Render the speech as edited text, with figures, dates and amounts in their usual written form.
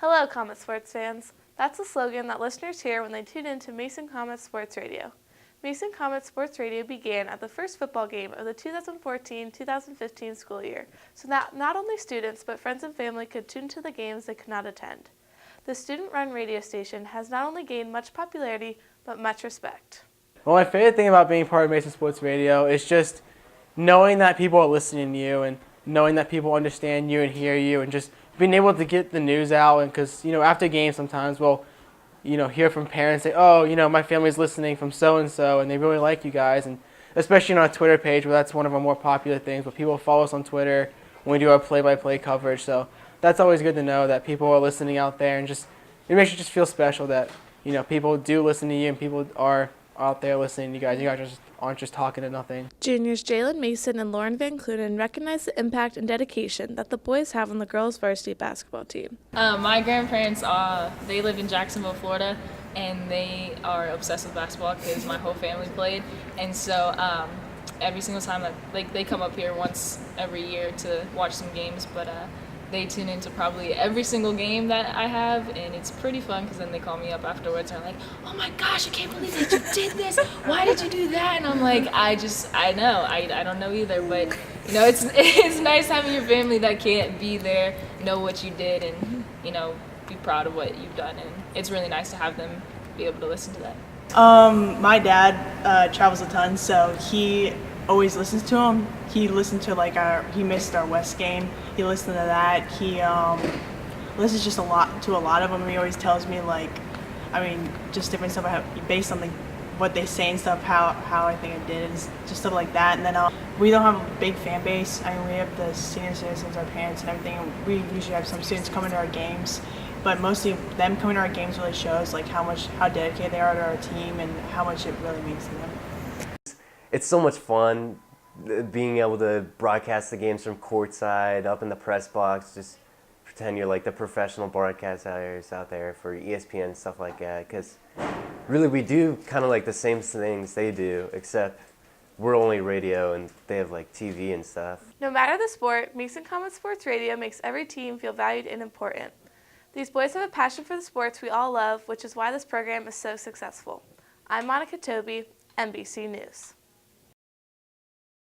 Hello, Comet Sports fans. That's the slogan that listeners hear when they tune in to Mason Comet Sports Radio. Mason Comet Sports Radio began at the first football game of the 2014-2015 school year, so that not only students but friends and family could tune to the games they could not attend. The student-run radio station has not only gained much popularity, but much respect. Well, my favorite thing about being part of Mason Sports Radio is just knowing that people are listening to you and knowing that people understand you and hear you and just being able to get the news out. And because, after games sometimes we'll, hear from parents say, oh, my family's listening from so-and-so and they really like you guys. And especially on our Twitter page where that's one of our more popular things, but people follow us on Twitter when we do our play-by-play coverage. So that's always good to know that people are listening out there, and just it makes you just feel special that, people do listen to you and people are out there listening to you guys. You guys just aren't just talking to nothing. Juniors Jalen Mason and Lauren Van Clunen recognize the impact and dedication that the boys have on the girls' varsity basketball team. My grandparents, they live in Jacksonville, Florida, and they are obsessed with basketball because my whole family played. And so every single time that they come up here once every year to watch some games, but they tune into probably every single game that I have, and it's pretty fun because then they call me up afterwards and are like, oh my gosh, I can't believe that you did this. Why did you do that? And I'm like, I know. I don't know either, but it's nice having your family that can't be there, know what you did, and be proud of what you've done, and it's really nice to have them be able to listen to that. My dad travels a ton, so he always listens to him. He listened to he missed our West game. He listened to that. He listens just a lot of them. He always tells me just different stuff based on what they say and stuff, how I think I did, and just stuff like that. And then we don't have a big fan base. I mean, we have the senior citizens, our parents, and everything. And we usually have some students coming to our games, but mostly them coming to our games really shows how dedicated they are to our team and how much it really means to them. It's so much fun being able to broadcast the games from courtside, up in the press box, just pretend you're like the professional broadcasters out there for ESPN and stuff like that, because really we do kind of like the same things they do, except we're only radio and they have like TV and stuff. No matter the sport, Mason Comet Sports Radio makes every team feel valued and important. These boys have a passion for the sports we all love, which is why this program is so successful. I'm Monica Touby, NBC News.